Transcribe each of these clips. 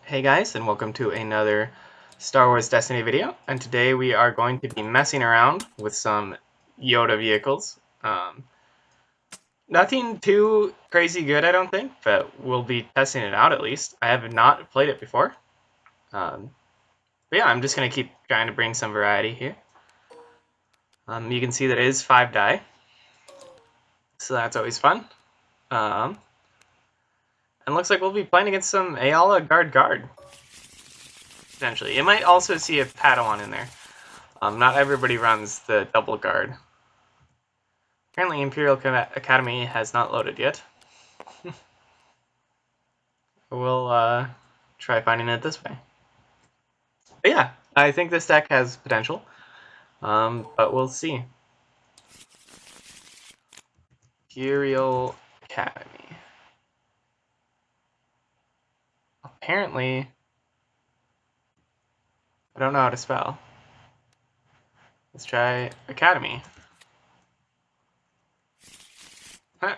Hey guys, and welcome to another Star Wars Destiny video, and today we are going to be messing around with some Yoda vehicles. Nothing too crazy good, I don't think, but we'll be testing it out at least. I have not played it before. But yeah, I'm just going to keep trying to bring some variety here. You can see that it is 5 die, so that's always fun. And looks like we'll be playing against some Ayala Guard. Potentially. It might also see a Padawan in there. Not everybody runs the double guard. Apparently Imperial Academy has not loaded yet. We'll try finding it this way. But yeah, I think this deck has potential, but we'll see. Imperial Academy. Apparently, I don't know how to spell. Let's try Academy. Huh.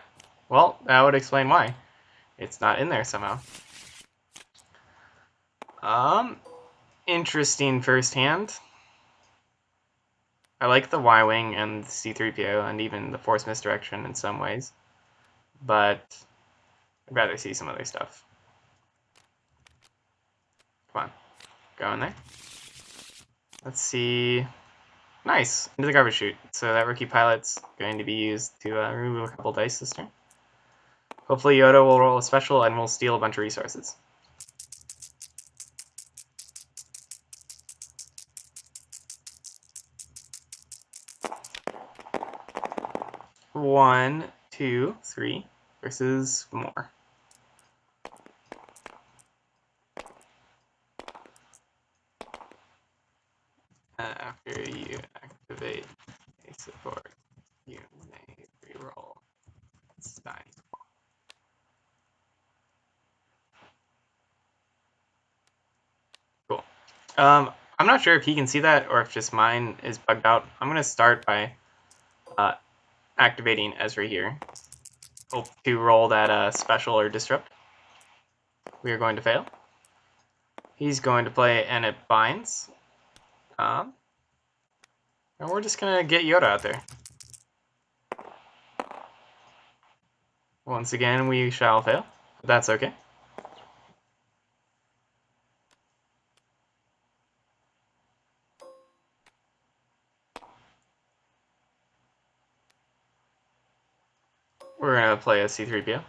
Well, that would explain why. It's not in there somehow. Interesting first hand. I like the Y-Wing and the C-3PO and even the Force Misdirection in some ways, but I'd rather see some other stuff. Come on, go in there. Let's see. Nice, into the garbage chute. So that rookie pilot's going to be used to remove a couple dice this turn. Hopefully Yoda will roll a special and we'll steal a bunch of resources. One, two, three, versus more. After you activate a support, you may reroll. It's fine. Cool. I'm not sure if he can see that or if just mine is bugged out. I'm going to start by activating Ezra here. Hope to roll that special or disrupt. We are going to fail. He's going to play and it binds. And we're just going to get Yoda out there. Once again, we shall fail, but that's okay. We're going to play a C-3PO.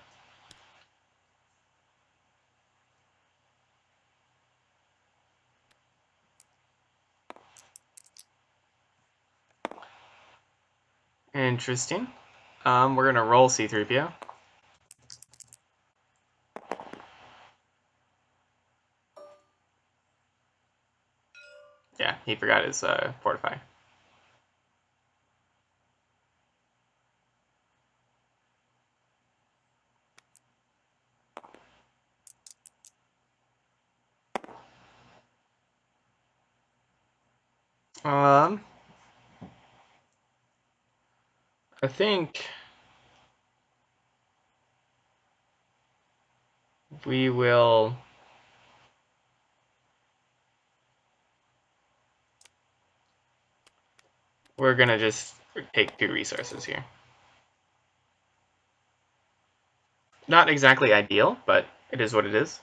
Interesting. We're going to roll C-3PO. Yeah, he forgot his fortify. I think we will we're gonna just take 2 resources here. Not exactly ideal, but it is what it is.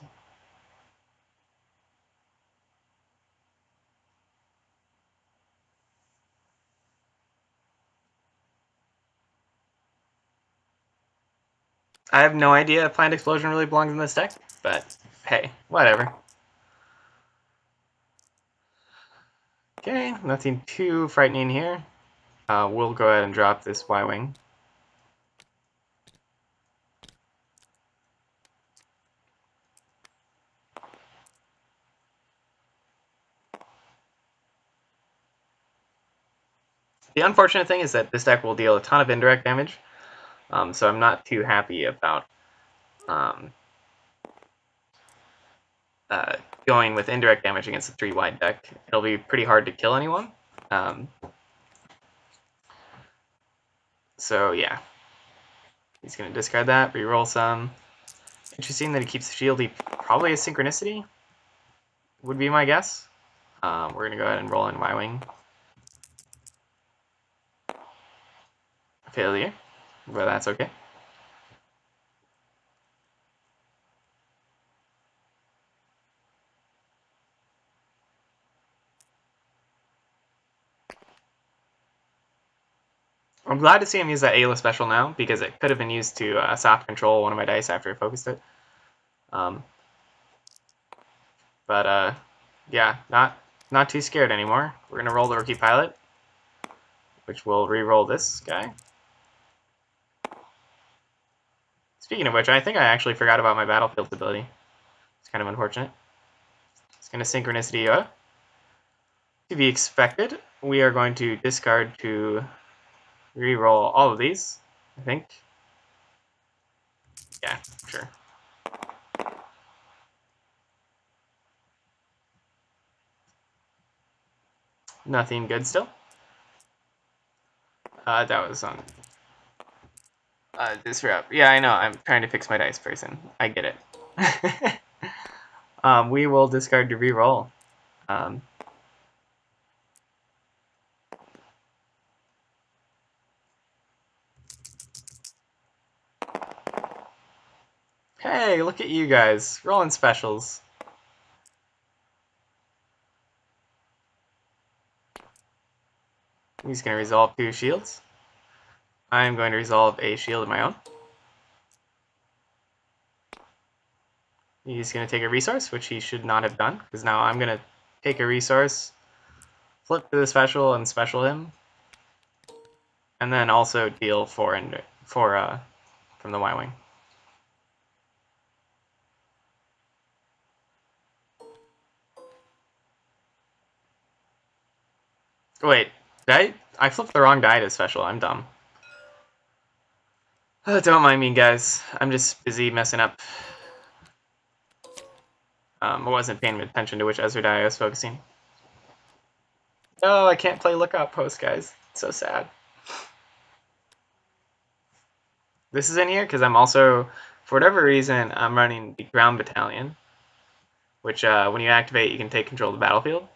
I have no idea if Planned Explosion really belongs in this deck, but hey, whatever. Okay, nothing too frightening here. We'll go ahead and drop this Y-Wing. The unfortunate thing is that this deck will deal a ton of indirect damage, so I'm not too happy about going with indirect damage against the 3-wide deck. It'll be pretty hard to kill anyone. So yeah, he's going to discard that, reroll some. Interesting that he keeps the shield. He probably has synchronicity. would be my guess. We're going to go ahead and roll in Y-Wing. Failure, but that's okay. I'm glad to see him use that Ayla special now, because it could have been used to soft control one of my dice after I focused it. Yeah, not too scared anymore. We're going to roll the Rookie Pilot, which will re-roll this guy. Speaking of which, I think I actually forgot about my Battlefield ability. It's kind of unfortunate. It's going to Synchronicity Yoda. To be expected, we are going to discard to re-roll all of these, I think. Yeah, sure. Nothing good still. That was on this route. Yeah, I know. I'm trying to fix my dice person. I get it. We will discard to re-roll. Hey, look at you guys. Rolling specials. He's going to resolve 2 shields. I'm going to resolve a shield of my own. He's going to take a resource, which he should not have done, because now I'm going to take a resource, flip to the special, and special him, and then also deal 4 from the Y-Wing. Wait, I flipped the wrong die to special. I'm dumb. Don't mind me, guys. I'm just busy messing up. I wasn't paying attention to which Ezra die I was focusing. Oh, I can't play Lookout Post, guys. It's so sad. This is in here because I'm also, for whatever reason, I'm running the Ground Battalion, which when you activate, you can take control of the battlefield.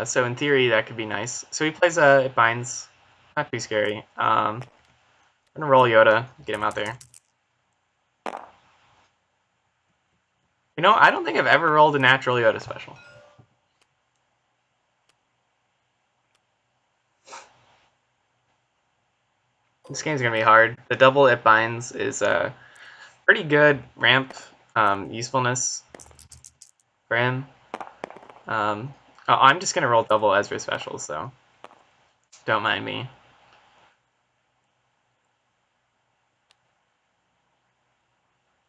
So in theory, that could be nice. So he plays It Binds. Not too scary. I'm going to roll Yoda, get him out there. You know, I don't think I've ever rolled a natural Yoda special. This game's going to be hard. The double It Binds is a pretty good ramp usefulness for him. I'm just going to roll double Ezra specials, though. Don't mind me.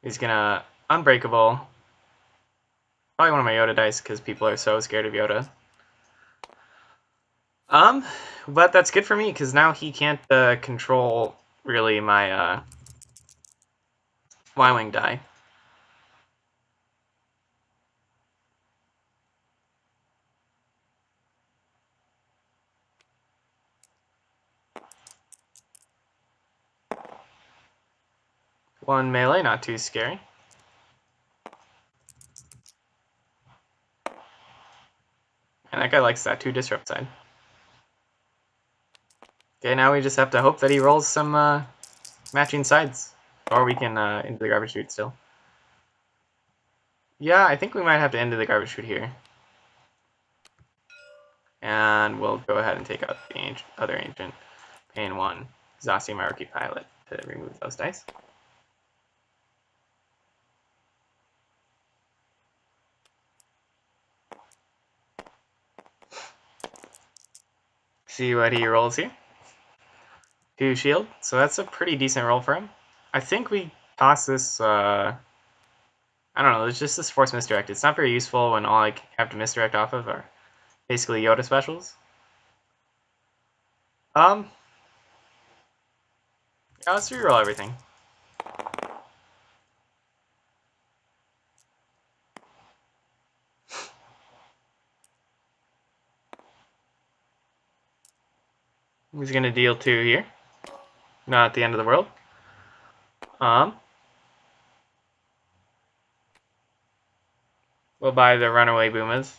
He's going to Unbreakable. Probably one of my Yoda dice, because people are so scared of Yoda. But that's good for me, because now he can't control, really, my Y-Wing die. One melee, not too scary. And that guy likes that 2 disrupt side. Okay, now we just have to hope that he rolls some matching sides. Or we can into the garbage chute still. Yeah, I think we might have to end the garbage chute here. And we'll go ahead and take out the other ancient. Pain 1. Zasi, my Rookie Pilot, to remove those dice. See what he rolls here. 2 shield, so that's a pretty decent roll for him. I think we toss this, I don't know, it's just this Force Misdirect. It's not very useful when all I have to misdirect off of are basically Yoda specials. Yeah, let's reroll everything. He's gonna deal 2 here. Not at the end of the world. We'll buy the runaway Boomas.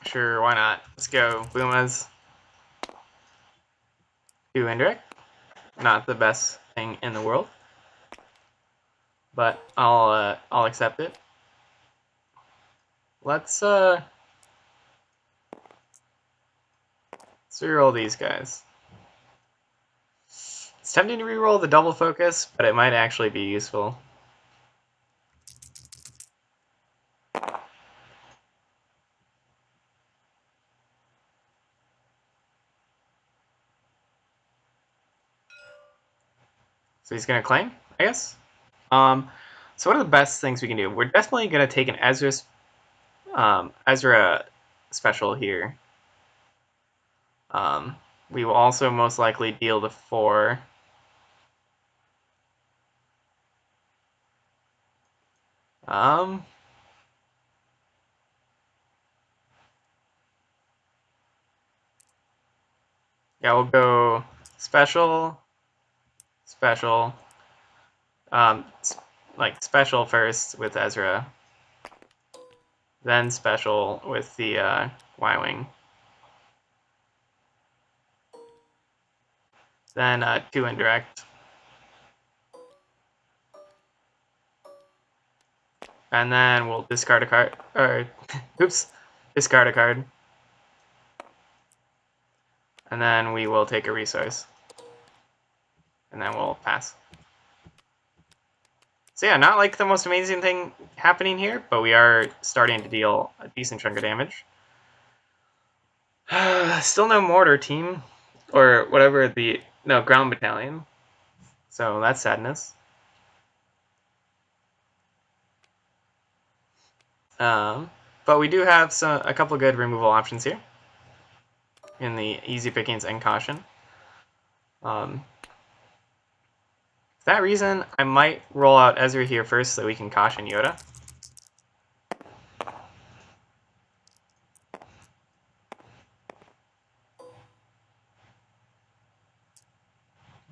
Sure, why not? Let's go, Boomas. 2 indirect. Not the best thing in the world, but I'll accept it. Let's reroll these guys. It's tempting to reroll the double focus, but it might actually be useful. So he's gonna claim, I guess. So what are the best things we can do? We're definitely gonna take an Ezra special here. We will also most likely deal the 4. Yeah, we'll go special, special, like special first with Ezra, then special with the Y-Wing, then 2 indirect, and then we'll discard a card, or oops, discard a card, and then we will take a resource, and then we'll pass. So yeah, not like the most amazing thing happening here, but we are starting to deal a decent chunk of damage. Still no mortar team, or whatever no, ground battalion. So that's sadness. But we do have a couple good removal options here in the easy pickings and caution. For that reason, I might roll out Ezra here first so we can caution Yoda.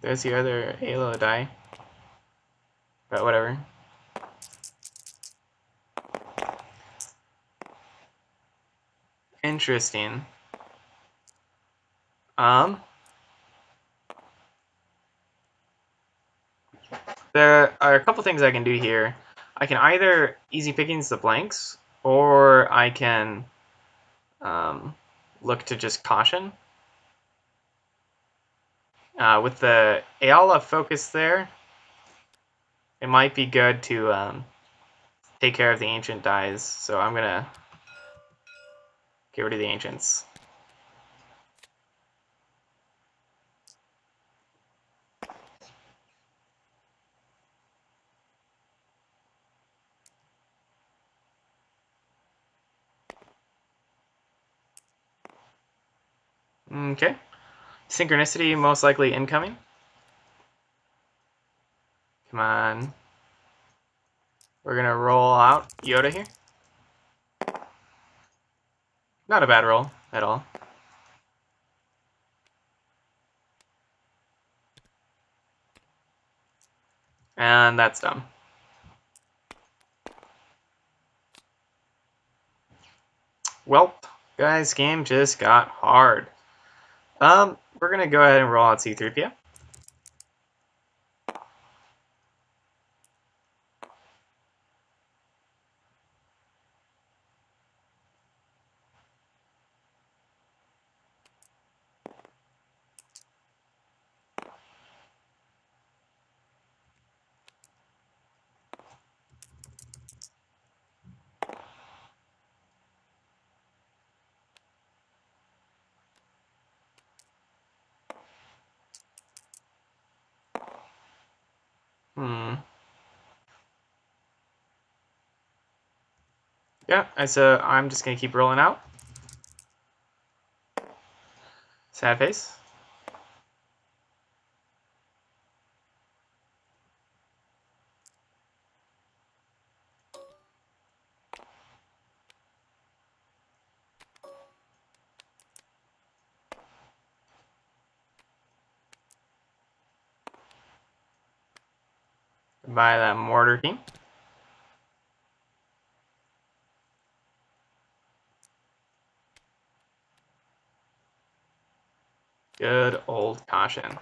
There's the other Halo die, but whatever. Interesting. There are a couple things I can do here. I can either easy pickings the blanks, or I can look to just caution. With the Ayala focus there, it might be good to take care of the ancient dies, so I'm gonna get rid of the ancients. Okay. Synchronicity most likely incoming. Come on. We're gonna roll out Yoda here. Not a bad roll at all. And that's done. Welp, guys, game just got hard. We're gonna go ahead and roll out C-3PO. Yeah, so I'm just gonna keep rolling out. Sad face. by that mortar team. Good old caution.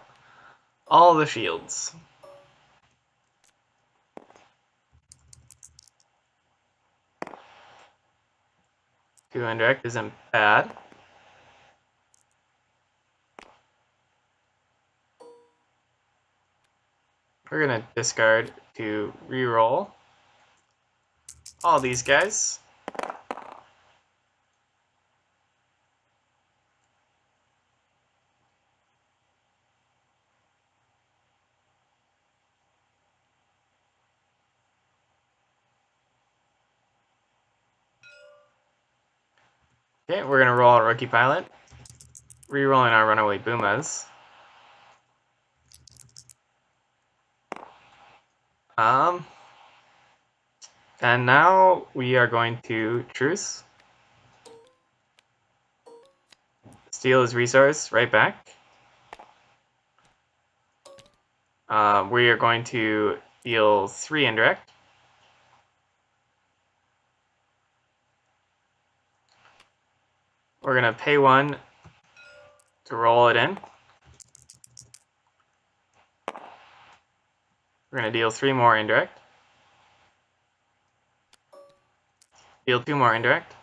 All the shields. Two indirect isn't bad. We're gonna discard to reroll all these guys. Okay, we're gonna roll a rookie pilot. Rerolling our runaway Boomas. And now we are going to truce. Steal his resource right back. We are going to deal 3 indirect. We're gonna pay 1 to roll it in. We're gonna deal 3 more indirect. Deal 2 more indirect.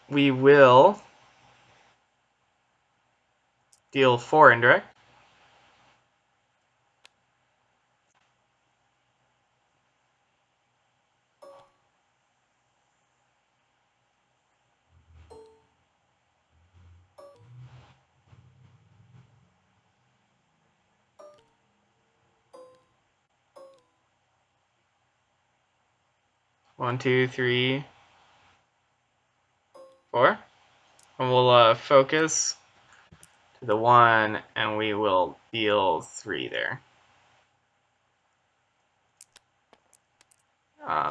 We will deal 4 indirect. One, two, three, 4. And we'll focus to the 1, and we will deal 3 there.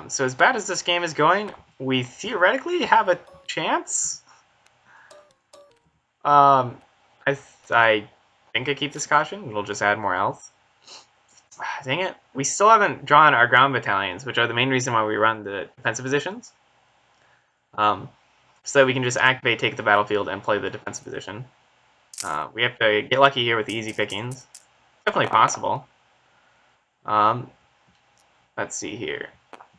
So as bad as this game is going, we theoretically have a chance. I think I keep this caution. We'll just add more health. Dang it. We still haven't drawn our ground battalions, which are the main reason why we run the defensive positions. So that we can just activate, take the battlefield, and play the defensive position. We have to get lucky here with the easy pickings. Definitely possible. Let's see here.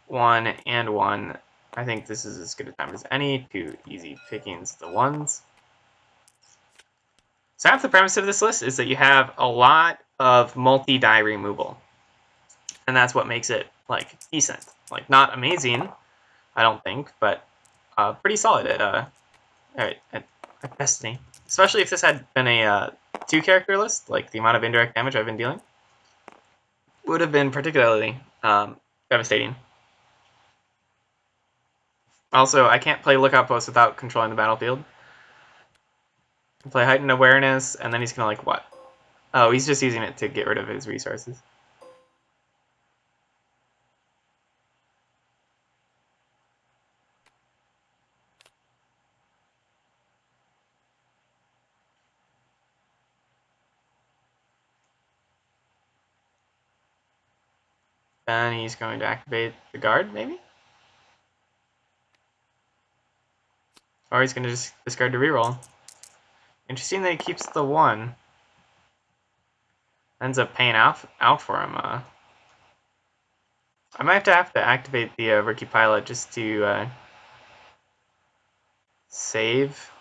1 and 1. I think this is as good a time as any. 2 easy pickings, the 1s. So half the premise of this list is that you have a lot of multi-die removal. And that's what makes it, like, decent. Like, not amazing, I don't think, but pretty solid at Destiny. Especially if this had been a 2-character list, like the amount of indirect damage I've been dealing would have been particularly devastating. Also, I can't play Lookout Post without controlling the battlefield. Play Heightened Awareness, and then he's gonna, like, what? Oh, he's just using it to get rid of his resources. Then he's going to activate the guard, maybe? Or he's going to just discard to reroll. Interesting that he keeps the 1. Ends up paying out for him. I might have to activate the rookie pilot just to save.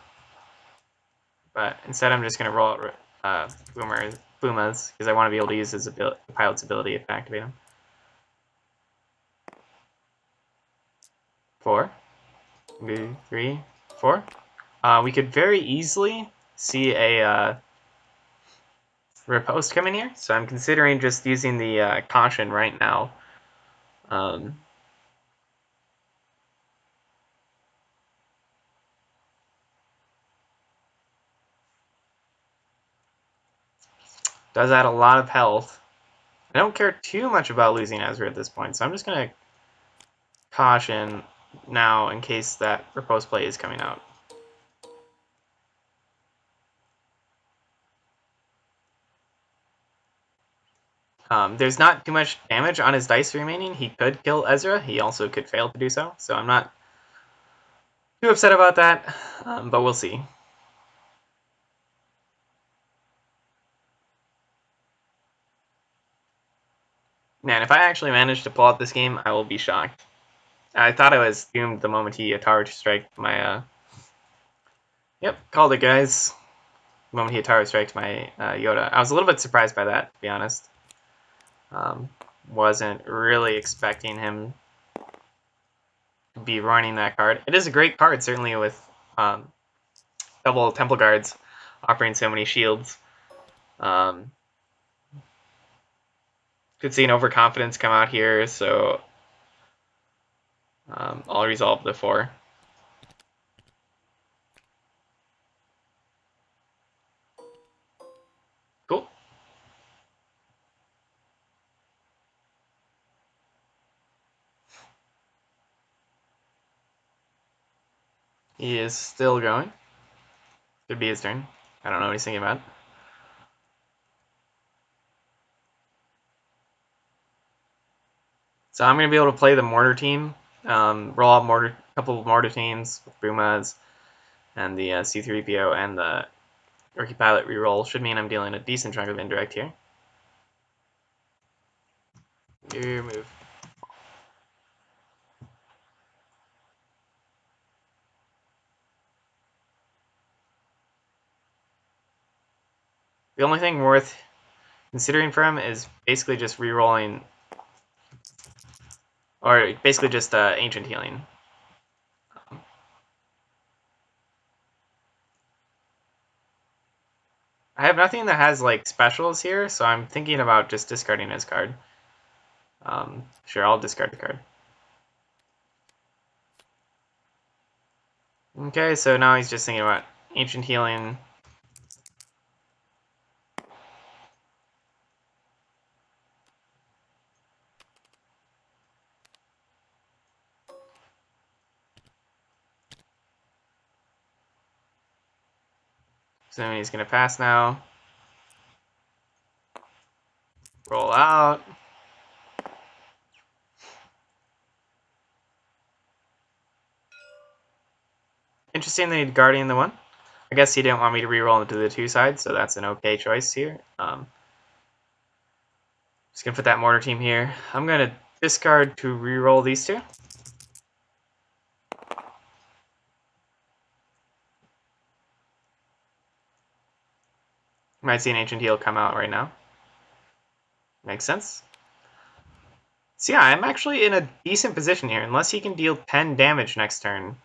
But instead I'm just going to roll out Boomas, because I want to be able to use his pilot's ability to activate him. 4. 2, 3, 4. We could very easily see a riposte come in here, so I'm considering just using the caution right now. Does add a lot of health. I don't care too much about losing Ezra at this point, so I'm just going to caution now in case that riposte play is coming out. There's not too much damage on his dice remaining. He could kill Ezra. He also could fail to do so. So I'm not too upset about that, but we'll see. Man, if I actually manage to pull out this game, I will be shocked. I thought I was doomed the moment he Atari striked my, Yep, called it, guys. The moment he Atari striked my Yoda. I was a little bit surprised by that, to be honest. Wasn't really expecting him to be running that card. It is a great card, certainly with double Temple Guards offering so many shields. Could see an overconfidence come out here, so I'll resolve the 4. Cool. He is still going. Could be his turn. I don't know what he's thinking about. So I'm going to be able to play the Mortar team. Roll out a couple of Mortar teams with Bumas and the C3PO and the Rookie Pilot reroll. Should mean I'm dealing a decent chunk of indirect here. Your move. The only thing worth considering for him is basically just rerolling, or basically just Ancient Healing. I have nothing that has like specials here, so I'm thinking about just discarding his card. Sure, I'll discard the card. Okay, so now he's just thinking about Ancient Healing. So he's going to pass now. Roll out. Interesting that he'd Guardian the 1. I guess he didn't want me to reroll into the 2 sides, so that's an okay choice here. Just going to put that Mortar team here. I'm going to discard to reroll these 2. Might see an Ancient Heal come out right now. Makes sense. So yeah, I'm actually in a decent position here, unless he can deal 10 damage next turn.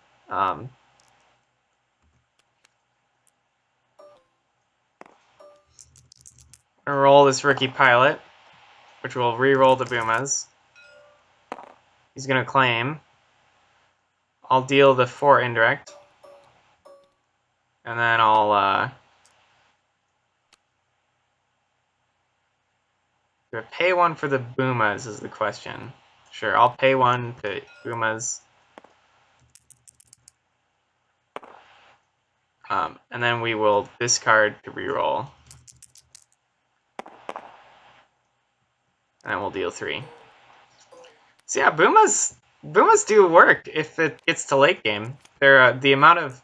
Roll this Rookie Pilot, which will re-roll the Bumas. He's going to claim. I'll deal the 4 indirect. And then I'll do I pay 1 for the Bumas is the question. Sure, I'll pay 1 to Bumas. And then we will discard to reroll. And then we'll deal 3. So yeah, Bumas do work if it gets to late game. They're, the amount of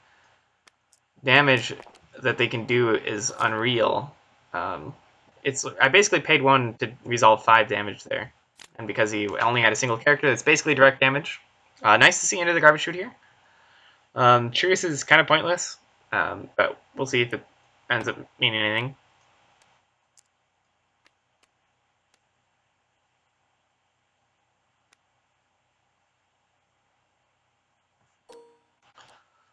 damage that they can do is unreal. I basically paid 1 to resolve 5 damage there. And because he only had a single character, it's basically direct damage. Nice to see into the garbage chute here. Curious is kind of pointless, but we'll see if it ends up meaning anything.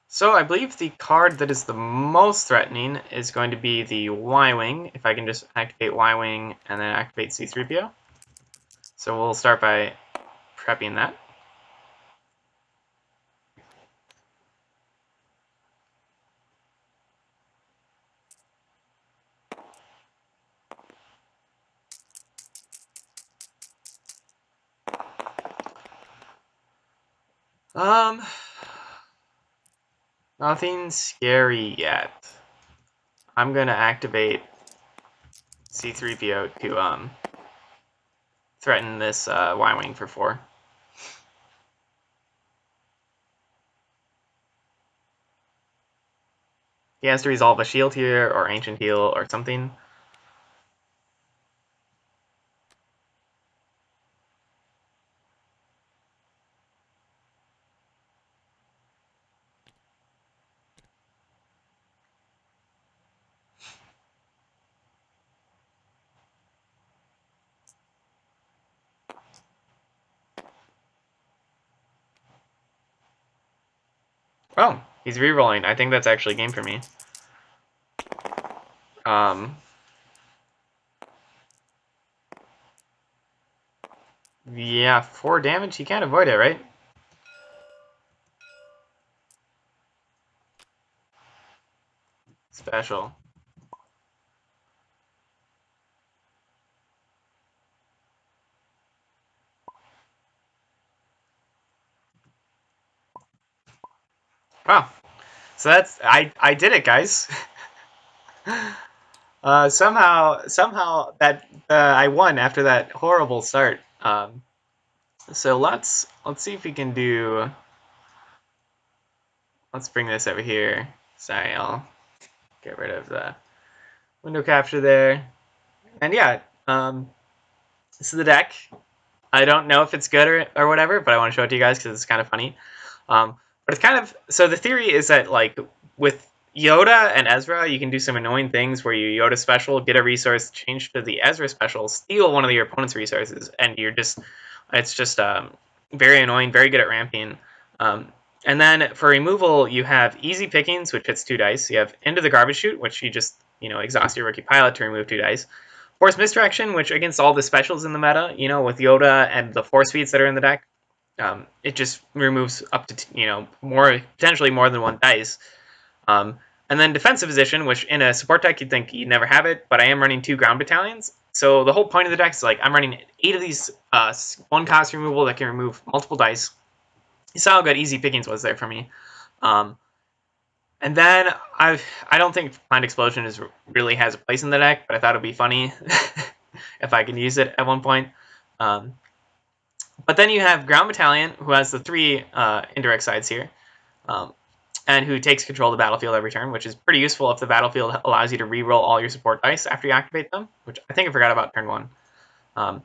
So I believe the card that is the most threatening is going to be the Y-Wing, if I can just activate Y-Wing and then activate C-3PO. So we'll start by prepping that. Nothing scary yet. I'm gonna activate C-3PO to threaten this Y-Wing for 4. He has to resolve a shield here, or ancient heal, or something. Oh, he's re-rolling. I think that's actually game for me. Yeah, 4 damage. He can't avoid it, right? Special. Wow. So that's I did it, guys. Somehow that I won after that horrible start. So let's see if we can do. Let's bring this over here. Sorry, I'll get rid of the window capture there. And yeah, this is the deck. I don't know if it's good or whatever, but I want to show it to you guys because it's kind of funny. But it's kind of so the theory is that like with Yoda and Ezra, you can do some annoying things where you Yoda special, get a resource, change to the Ezra special, steal one of your opponent's resources, and you're just it's just very annoying, very good at ramping. Um, and then for removal, you have easy pickings, which hits 2 dice. You have into the garbage chute, which you just exhaust your rookie pilot to remove 2 dice. Force misdirection, which against all the specials in the meta, with Yoda and the force feeds that are in the deck, it just removes up to potentially more than 1 dice. And then defensive position, which in a support deck you'd think you'd never have it, but I am running 2 ground battalions. So the whole point of the deck is like I'm running 8 of these 1 cost removal that can remove multiple dice. You saw how good easy pickings was there for me. And then I don't think Planned Explosion really has a place in the deck, but I thought it'd be funny if I can use it at one point. But then you have Ground Battalion, who has the 3 indirect sides here, and who takes control of the battlefield every turn, which is pretty useful if the battlefield allows you to re-roll all your support dice after you activate them, which I think I forgot about turn 1.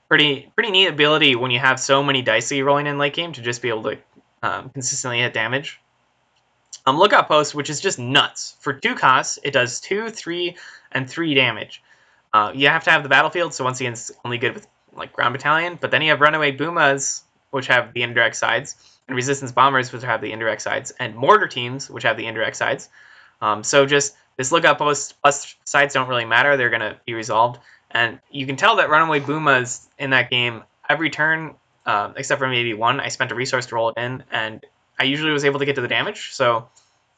Pretty neat ability when you have so many dice that you're rolling in late game to just be able to consistently hit damage. Lookout Post, which is just nuts. For 2 costs, it does 2, 3, and 3 damage. You have to have the battlefield, so once again, it's only good with like Ground Battalion. But then you have Runaway Boomas, which have the indirect sides, and Resistance Bombers, which have the indirect sides, and Mortar Teams, which have the indirect sides. So just this Lookout Post plus sides don't really matter. They're going to be resolved. And you can tell that Runaway Boomas in that game, every turn, except for maybe 1, I spent a resource to roll it in, and I usually was able to get to the damage. So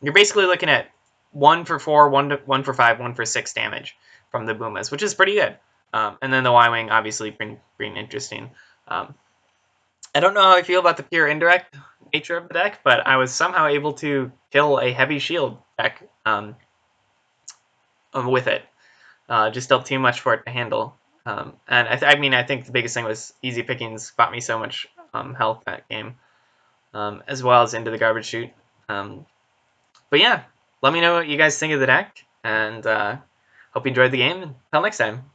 you're basically looking at 1 for 4, 1 for 5, 1 for 6 damage from the Boomas, which is pretty good. And then the Y-Wing, obviously, being interesting. I don't know how I feel about the pure indirect nature of the deck, but I was somehow able to kill a heavy shield deck with it. Just still too much for it to handle. And I think the biggest thing was easy pickings got me so much health that game, as well as into the garbage chute. But yeah, let me know what you guys think of the deck, and hope you enjoyed the game. Until next time.